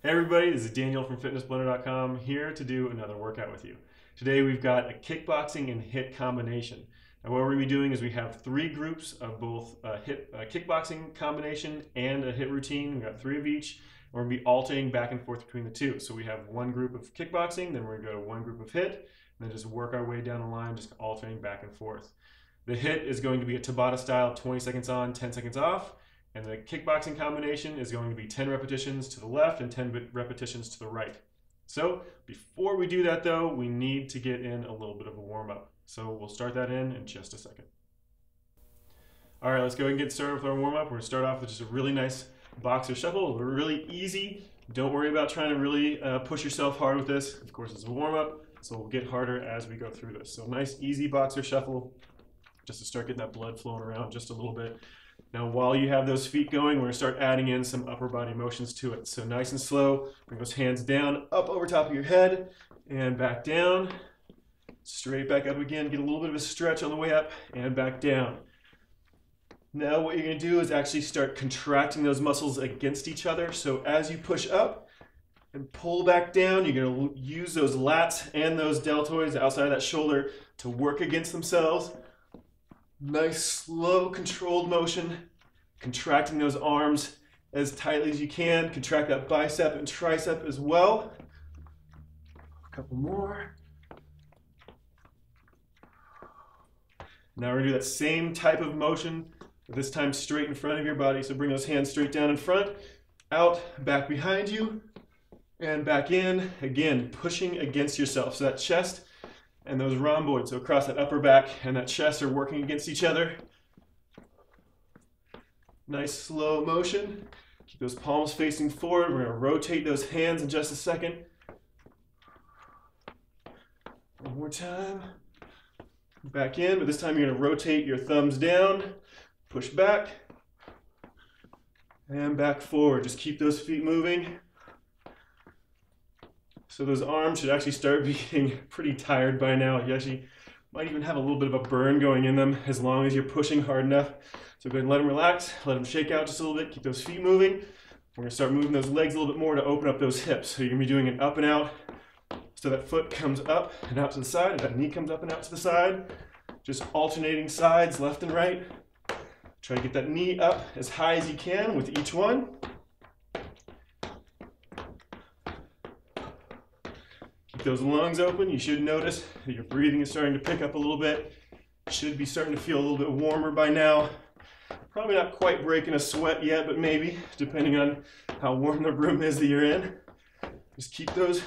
Hey everybody, this is Daniel from fitnessblender.com here to do another workout with you. Today we've got a kickboxing and HIIT combination. And what we're going to be doing is we have three groups of both a kickboxing combination and a HIIT routine. We've got three of each. We're going to be alternating back and forth between the two. So we have one group of kickboxing, then we're going to go to one group of HIIT, and then just work our way down the line, just alternating back and forth. The HIIT is going to be a Tabata style, 20 seconds on, 10 seconds off. And the kickboxing combination is going to be 10 repetitions to the left and 10 repetitions to the right. So before we do that though, we need to get in a little bit of a warm-up. So we'll start that in just a second. All right, let's go ahead and get started with our warm-up. We're gonna start off with just a really nice boxer shuffle. We're really easy. Don't worry about trying to really push yourself hard with this. Of course, it's a warm-up, so we'll get harder as we go through this. So nice, easy boxer shuffle, just to start getting that blood flowing around just a little bit. Now, while you have those feet going, we're going to start adding in some upper body motions to it. So nice and slow, bring those hands down, up over top of your head, and back down. Straight back up again, get a little bit of a stretch on the way up, and back down. Now what you're going to do is actually start contracting those muscles against each other. So as you push up and pull back down, you're going to use those lats and those deltoids outside of that shoulder to work against themselves. Nice, slow, controlled motion, contracting those arms as tightly as you can. Contract that bicep and tricep as well. A couple more. Now we're gonna do that same type of motion, but this time straight in front of your body. So bring those hands straight down in front, out, back behind you, and back in. Again, pushing against yourself. So that chest and those rhomboids, so across that upper back and that chest are working against each other. Nice slow motion. Keep those palms facing forward. We're gonna rotate those hands in just a second. One more time. Back in, but this time you're gonna rotate your thumbs down, push back, and back forward. Just keep those feet moving. So those arms should actually start being pretty tired by now. You actually might even have a little bit of a burn going in them as long as you're pushing hard enough. So go ahead and let them relax, let them shake out just a little bit, keep those feet moving. We're gonna start moving those legs a little bit more to open up those hips. So you're gonna be doing an up and out. So that foot comes up and out to the side, and that knee comes up and out to the side. Just alternating sides, left and right. Try to get that knee up as high as you can with each one. Keep those lungs open. You should notice that your breathing is starting to pick up a little bit. Should be starting to feel a little bit warmer by now. Probably not quite breaking a sweat yet, but maybe, depending on how warm the room is that you're in. Just keep those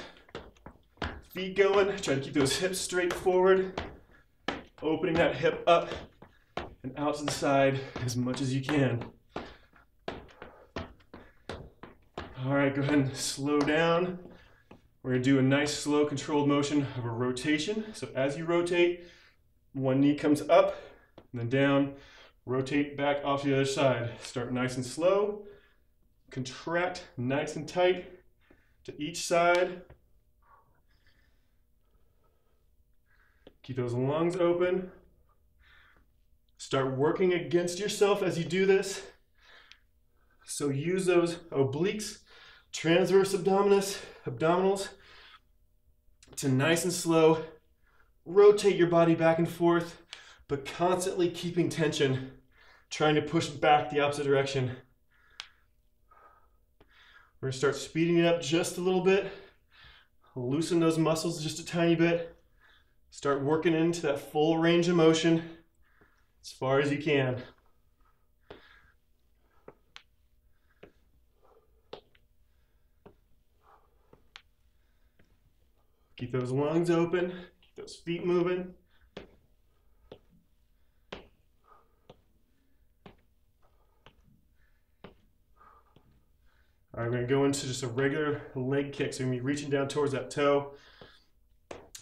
feet going. Try to keep those hips straight forward. Opening that hip up and out to the side as much as you can. All right, go ahead and slow down. We're gonna do a nice, slow, controlled motion of a rotation. So as you rotate, one knee comes up and then down, rotate back off to the other side. Start nice and slow, contract nice and tight to each side. Keep those lungs open. Start working against yourself as you do this. So use those obliques, transverse abdominals to nice and slow rotate your body back and forth, but constantly keeping tension, trying to push back the opposite direction. We're gonna start speeding it up just a little bit, loosen those muscles just a tiny bit, start working into that full range of motion as far as you can. Keep those lungs open, keep those feet moving. All right, we're gonna go into just a regular leg kick. So you're gonna be reaching down towards that toe.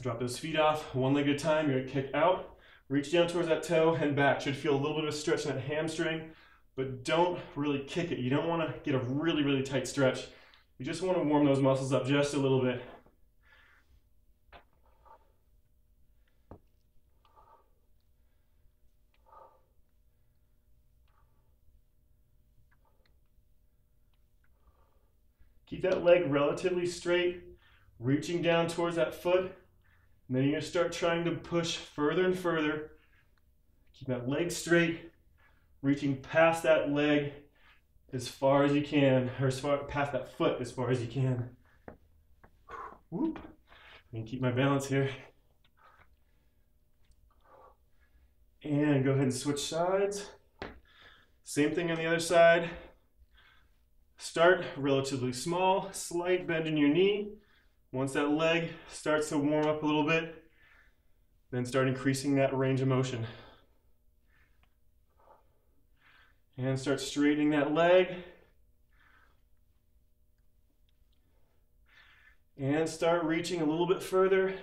Drop those feet off, one leg at a time. You're gonna kick out, reach down towards that toe and back. Should feel a little bit of a stretch in that hamstring, but don't really kick it. You don't wanna get a really, really tight stretch. You just wanna warm those muscles up just a little bit. Keep that leg relatively straight, reaching down towards that foot. And then you're going to start trying to push further and further. Keep that leg straight, reaching past that leg as far as you can, or past that foot as far as you can. Whoop. And keep my balance here. And go ahead and switch sides. Same thing on the other side. Start relatively small, slight bend in your knee. Once that leg starts to warm up a little bit, then start increasing that range of motion. And start straightening that leg. And start reaching a little bit further.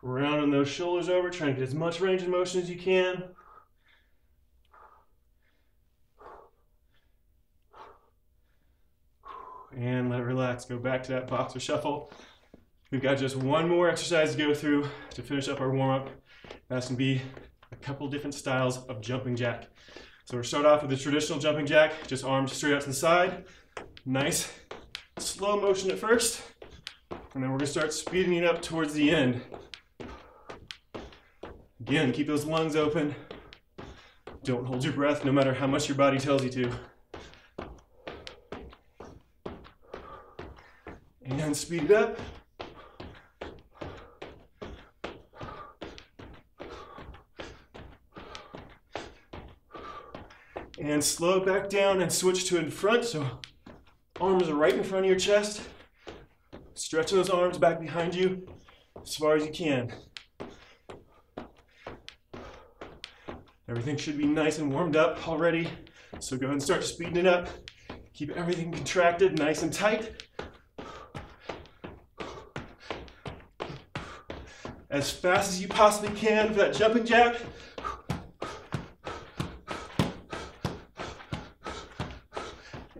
Rounding those shoulders over, trying to get as much range of motion as you can. And let it relax. Go back to that boxer shuffle. We've got just one more exercise to go through to finish up our warm-up. That's going to be a couple different styles of jumping jack. So we'll start off with the traditional jumping jack, just arms straight out to the side. Nice slow motion at first. And then we're going to start speeding it up towards the end. Again, keep those lungs open. Don't hold your breath no matter how much your body tells you to. And speed it up. And slow it back down and switch to in front. So arms are right in front of your chest. Stretching those arms back behind you as far as you can. Everything should be nice and warmed up already. So go ahead and start speeding it up. Keep everything contracted, nice and tight. As fast as you possibly can for that jumping jack.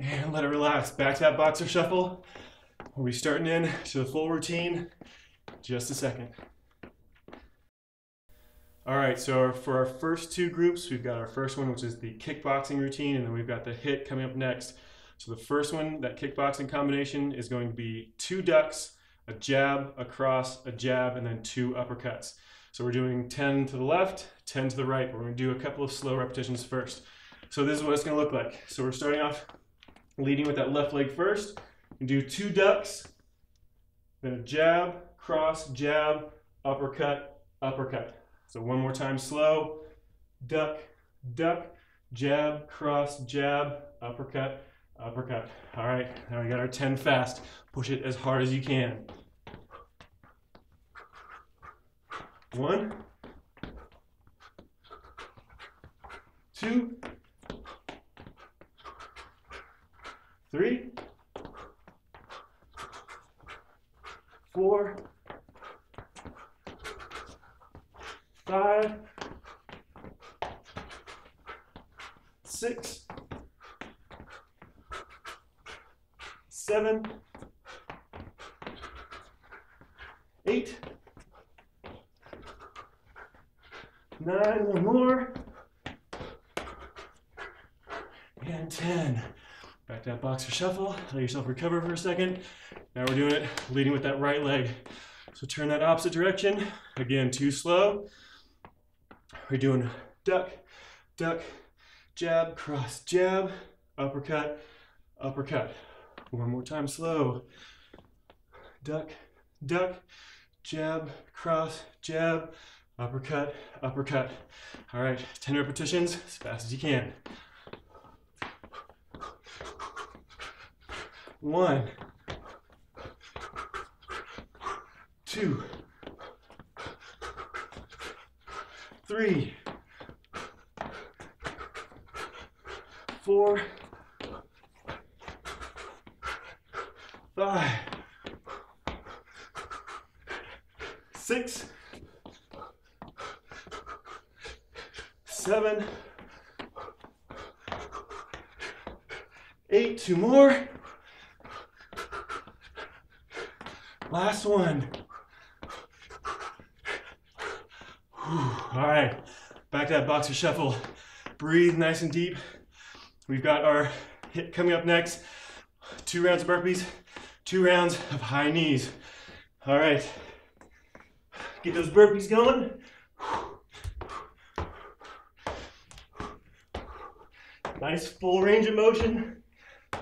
And let it relax. Back to that boxer shuffle. We'll be starting in to the full routine in just a second. All right, so for our first two groups, we've got our first one, which is the kickboxing routine, and then we've got the HIIT coming up next. So the first one, that kickboxing combination, is going to be 2 ducks, a jab, a cross, a jab, and then 2 uppercuts. So we're doing 10 to the left, 10 to the right. We're going to do a couple of slow repetitions first. So this is what it's going to look like. So we're starting off leading with that left leg first. We do 2 ducks, then a jab, cross, jab, uppercut, uppercut. So one more time, slow, duck, duck, jab, cross, jab, uppercut, uppercut. All right, now we got our 10 fast. Push it as hard as you can. 1, 2, 3, 4, 5, 6, 7, 8, 9, one more, and 10. Back to that boxer shuffle. Let yourself recover for a second. Now we're doing it leading with that right leg. So turn that opposite direction. Again, too slow. We're doing duck, duck, jab, cross, jab, uppercut, uppercut. One more time, slow. Duck, duck, jab, cross, jab, uppercut, uppercut. All right, 10 repetitions as fast as you can. 1, 2, 3, 4, 5, 6, 7, 8, 2 more. Last one. Whew. All right, back to that boxer shuffle. Breathe nice and deep. We've got our HIIT coming up next. 2 rounds of burpees, 2 rounds of high knees. All right, get those burpees going. Nice full range of motion,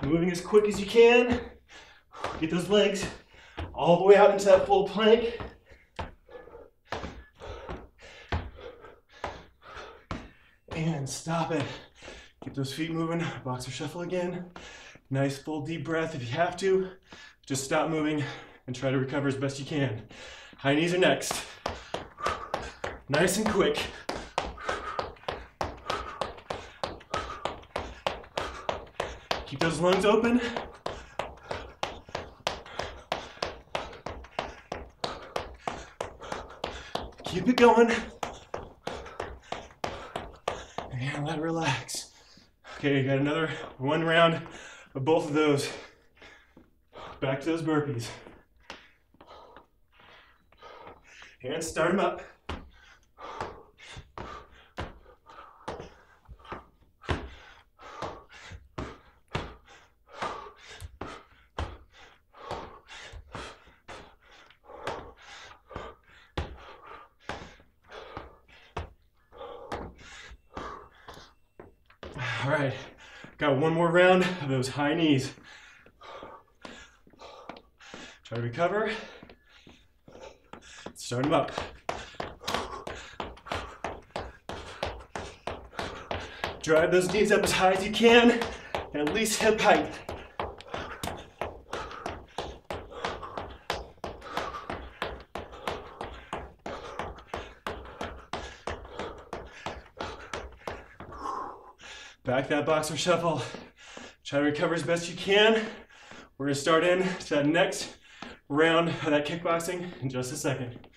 moving as quick as you can. Get those legs all the way out into that full plank. And stop it. Get those feet moving, boxer shuffle again. Nice full deep breath if you have to. Just stop moving and try to recover as best you can. High knees are next. Nice and quick. Keep those lungs open. Keep it going. And let it relax. Okay, you got another 1 round of both of those. Back to those burpees. And start them up. All right, got 1 more round of those high knees. Try to recover. Start them up. Drive those knees up as high as you can, at least hip height. Back that boxer shuffle. Try to recover as best you can. We're gonna start in to that next round of that kickboxing in just a second.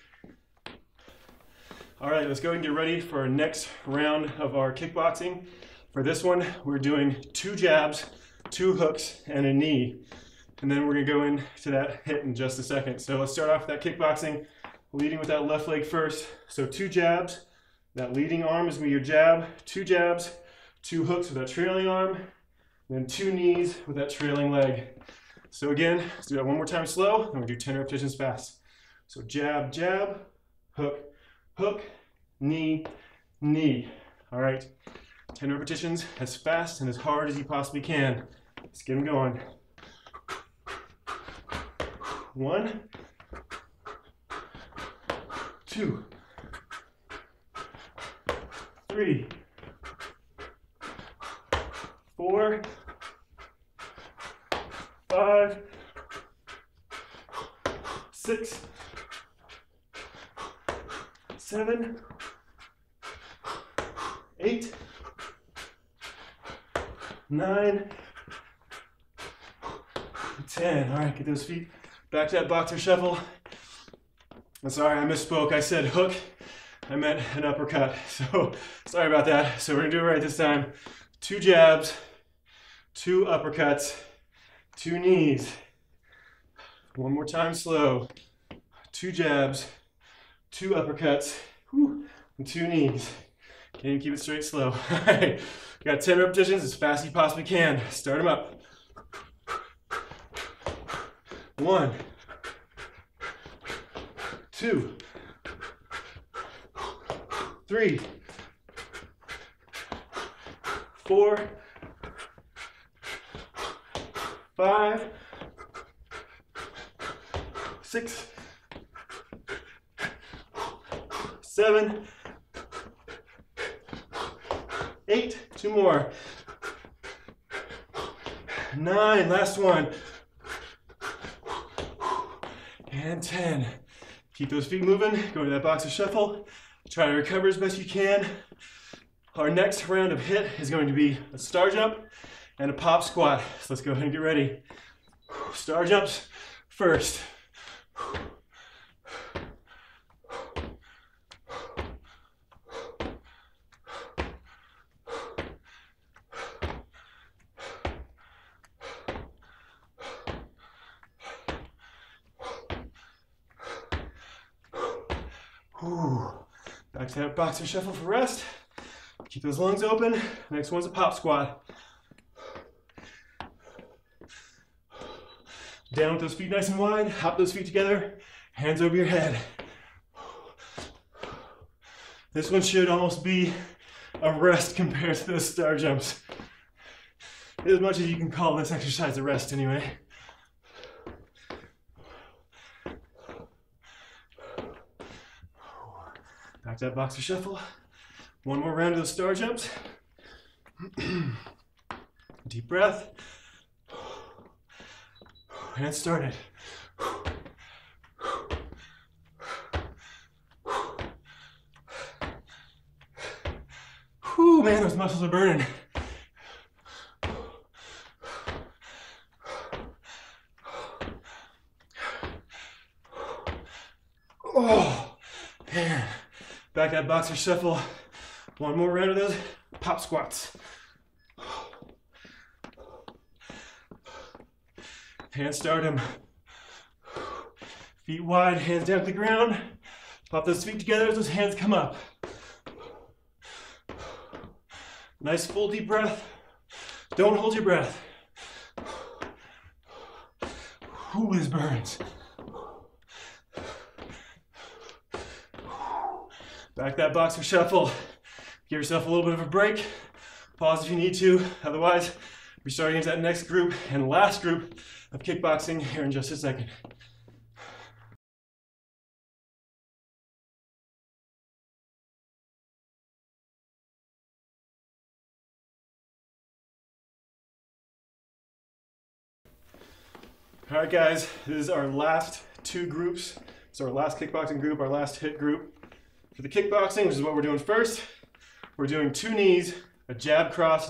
All right, let's go and get ready for our next round of our kickboxing. For this one, we're doing 2 jabs, 2 hooks, and a knee. And then we're gonna go into that HIIT in just a second. So let's start off with that kickboxing, leading with that left leg first. So 2 jabs, that leading arm is gonna be your jab, 2 jabs, 2 hooks with that trailing arm, and then 2 knees with that trailing leg. So again, let's do that 1 more time slow, and we'll do 10 repetitions fast. So jab, jab, hook, hook, knee, knee. All right, 10 repetitions as fast and as hard as you possibly can. Let's get them going. 1, 2, 3, 4, 5, 6, 7, 8, 9, 10. All right, get those feet back to that boxer shuffle. I'm sorry, I misspoke. I said hook. I meant an uppercut. So sorry about that. So we're gonna do it right this time. 2 jabs, 2 uppercuts, 2 knees. 1 more time slow. 2 jabs, 2 uppercuts, and 2 knees. Can't even keep it straight slow. All right, got 10 repetitions as fast as you possibly can. Start them up. 1, 2, 3, 4, 5, 6, 7, 8, 2 more, 9, last one, and 10. Keep those feet moving, go to that boxer shuffle, try to recover as best you can. Our next round of HIIT is going to be a star jump and a pop squat. So let's go ahead and get ready. Star jumps first. Back to that boxer shuffle for rest. Keep those lungs open. Next one's a pop squat. Down with those feet nice and wide. Hop those feet together. Hands over your head. This one should almost be a rest compared to those star jumps. As much as you can call this exercise a rest anyway. Back to that boxer shuffle. One more round of those star jumps. Deep breath. And start it. Whew, man, those muscles are burning. Oh, man. Back that boxer shuffle. One more round of those pop squats. Hands start them. Feet wide, hands down to the ground. Pop those feet together as those hands come up. Nice full deep breath. Don't hold your breath. Ooh, this burns. Back that boxer shuffle. Give yourself a little bit of a break. Pause if you need to. Otherwise, we're starting into that next group and last group of kickboxing here in just a second. All right, guys, this is our last two groups. So our last kickboxing group, our last HIIT group. For the kickboxing, which is what we're doing first, we're doing 2 knees, a jab, cross,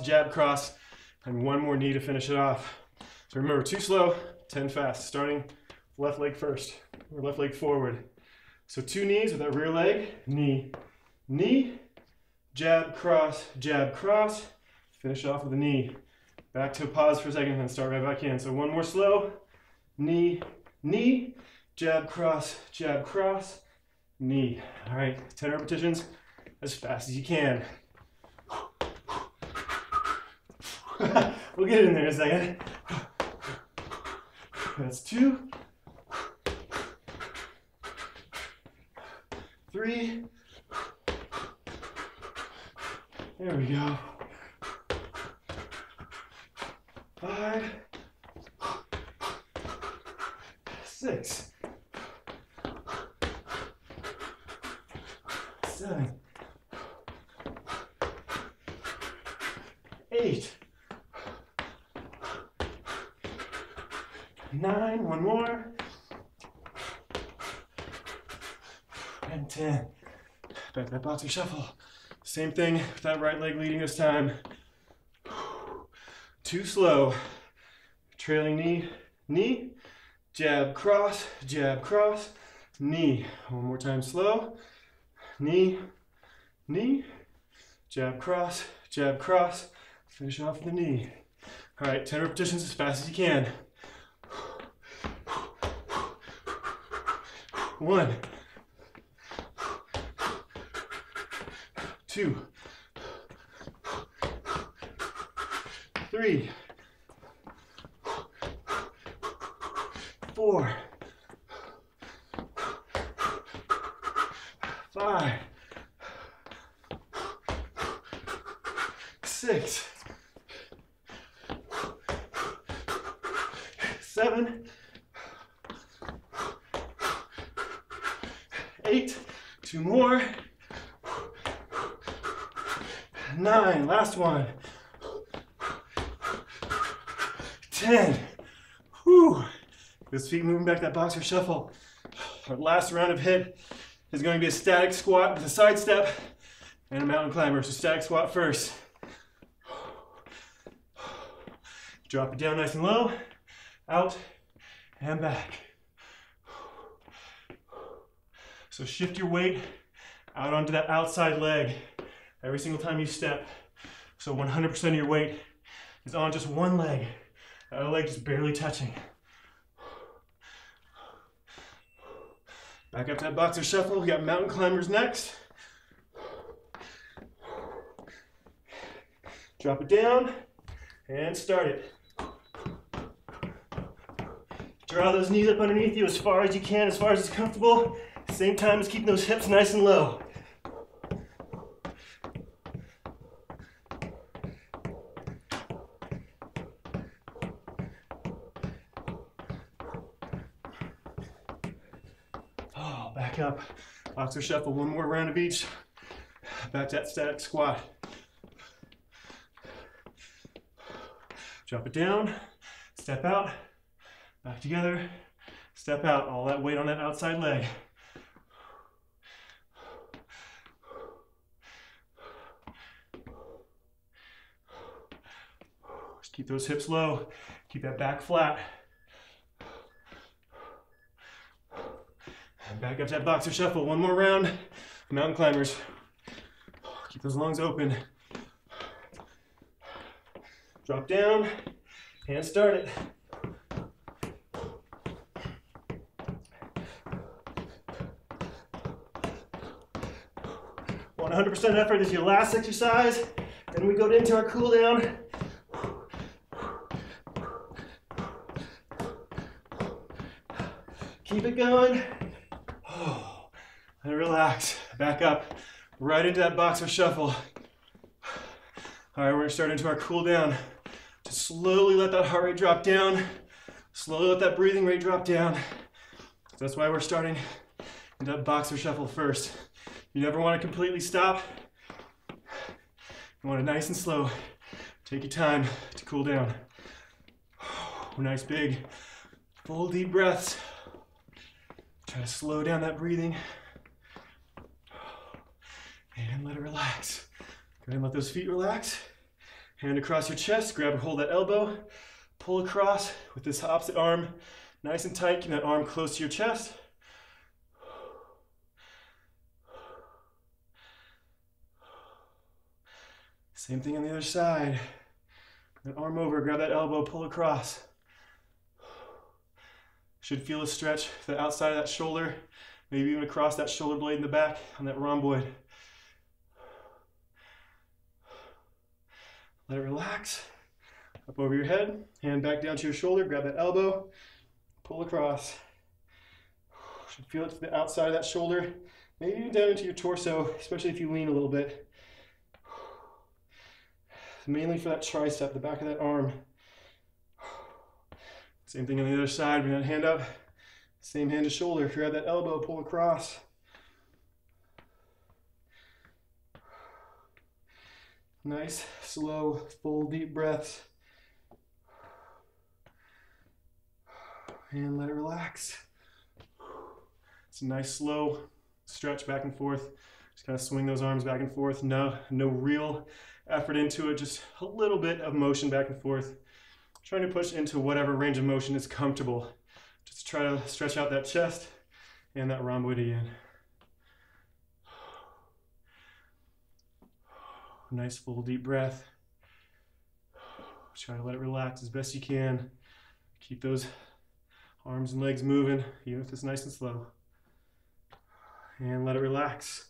and one more knee to finish it off. So remember, 2 slow, 10 fast, starting left leg first, or left leg forward. So 2 knees with that rear leg, knee, knee, jab, cross, finish off with a knee. Back to a pause for a second, and then start right back in. So one more slow, knee, knee, jab, cross, knee. All right, 10 repetitions as fast as you can. We'll get it in there in a second. That's 2, 3. There we go. 5, 6, 7, 8, 9, one more, and 10. Back to that boxing shuffle. Same thing with that right leg leading this time. 2 slow. Trailing knee, knee, jab, cross, knee. One more time slow. Knee, knee, jab, cross, finish off with the knee. All right, 10 repetitions as fast as you can. 1, 2, 3, 4, 5, 6, 7, 8, 2 more, 9, last one, 10. Whew. Those feet moving back that boxer shuffle. Our last round of HIIT is going to be a static squat with a side step and a mountain climber. So static squat first. Drop it down nice and low, out and back. So shift your weight out onto that outside leg every single time you step. So 100% of your weight is on just one leg. The other leg just barely touching. Back up to that boxer shuffle. We got mountain climbers next. Drop it down and start it. Draw those knees up underneath you as far as you can, as far as it's comfortable. Same time as keeping those hips nice and low. Oh, back up. Boxer shuffle, one more round of each. Back to that static squat. Drop it down, step out, back together, step out. All that weight on that outside leg. Just keep those hips low, keep that back flat. And back up to that boxer shuffle, one more round. Mountain climbers. Keep those lungs open. Drop down and start it. Want 100% effort is your last exercise. Then we go into our cool down. Keep it going. Oh, and relax. Back up. Right into that boxer shuffle. All right, we're gonna start into our cool down. Just slowly let that heart rate drop down. Slowly let that breathing rate drop down. So that's why we're starting into that boxer shuffle first. You never want to completely stop. You want it nice and slow. Take your time to cool down. Nice big, full deep breaths. Try to slow down that breathing. And let it relax. Go ahead and let those feet relax. Hand across your chest, grab and hold that elbow. Pull across with this opposite arm nice and tight. Keep that arm close to your chest. Same thing on the other side. That arm over, grab that elbow, pull across. Should feel a stretch to the outside of that shoulder, maybe even across that shoulder blade in the back on that rhomboid. Let it relax. Up over your head, hand back down to your shoulder, grab that elbow, pull across. Should feel it to the outside of that shoulder, maybe even down into your torso, especially if you lean a little bit. Mainly for that tricep, the back of that arm. Same thing on the other side, bring that hand up, same hand to shoulder, grab that elbow, pull across. Nice, slow, full, deep breaths. And let it relax. It's a nice, slow stretch back and forth. Just kind of swing those arms back and forth. No real effort into it, just a little bit of motion back and forth. Trying to push into whatever range of motion is comfortable. Just try to stretch out that chest and that rhomboid again. Nice full deep breath. Try to let it relax as best you can. Keep those arms and legs moving, even if it's nice and slow. And let it relax.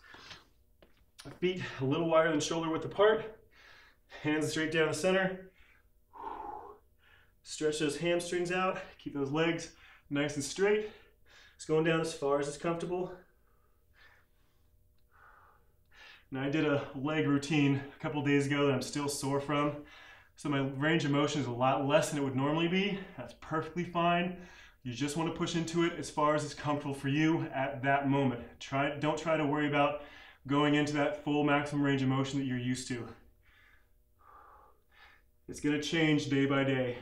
Feet a little wider than shoulder width apart. Hands straight down the center. Stretch those hamstrings out. Keep those legs nice and straight. It's going down as far as it's comfortable. And I did a leg routine a couple days ago that I'm still sore from. So my range of motion is a lot less than it would normally be. That's perfectly fine. You just want to push into it as far as it's comfortable for you at that moment. Don't try to worry about going into that full maximum range of motion that you're used to. It's going to change day by day.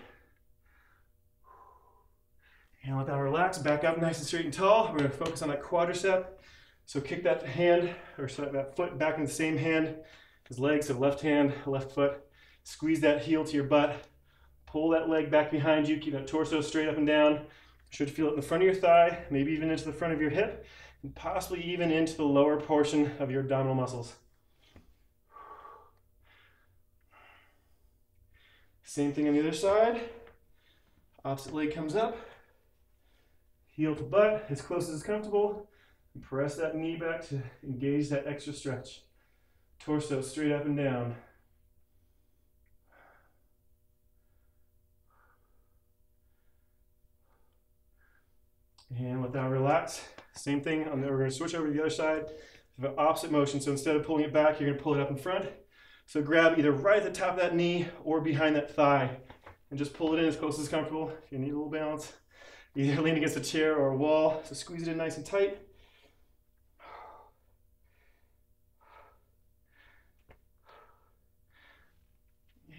And let that relax, back up nice and straight and tall. We're going to focus on that quadricep. So kick that hand, or so that foot back in the same hand as legs, so left hand, left foot. Squeeze that heel to your butt. Pull that leg back behind you, keep that torso straight up and down. You should feel it in the front of your thigh, maybe even into the front of your hip, and possibly even into the lower portion of your abdominal muscles. Same thing on the other side. Opposite leg comes up. Heel to butt, as close as comfortable. And press that knee back to engage that extra stretch. Torso straight up and down. And let that relax. Same thing, we're going to switch over to the other side. The opposite motion. So instead of pulling it back, you're going to pull it up in front. So grab either right at the top of that knee or behind that thigh and just pull it in as close as comfortable. If you need a little balance, either lean against a chair or a wall. So squeeze it in nice and tight.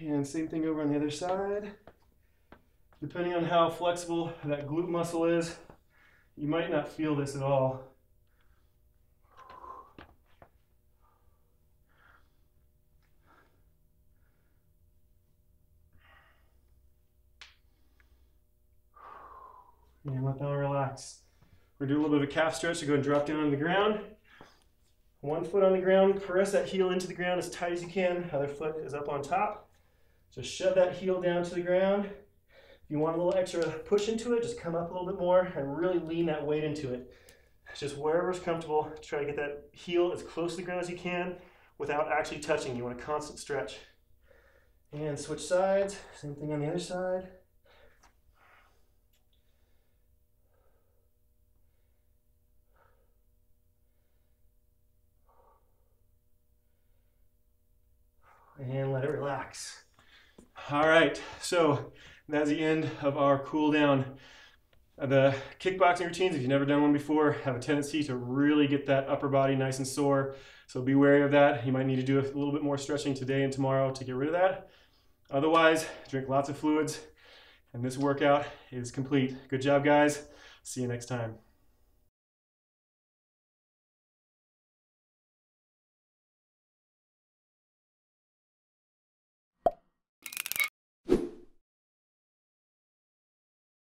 And same thing over on the other side. Depending on how flexible that glute muscle is, you might not feel this at all. And let that relax. We're gonna do a little bit of a calf stretch. So go and drop down on the ground. One foot on the ground, press that heel into the ground as tight as you can. Other foot is up on top. Just shove that heel down to the ground. If you want a little extra push into it, just come up a little bit more and really lean that weight into it. Just wherever's comfortable, try to get that heel as close to the ground as you can without actually touching. You want a constant stretch. And switch sides, same thing on the other side. And let it relax. All right, so that's the end of our cool down. The kickboxing routines, if you've never done one before, have a tendency to really get that upper body nice and sore. So be wary of that. You might need to do a little bit more stretching today and tomorrow to get rid of that. Otherwise, drink lots of fluids, and this workout is complete. Good job, guys. See you next time.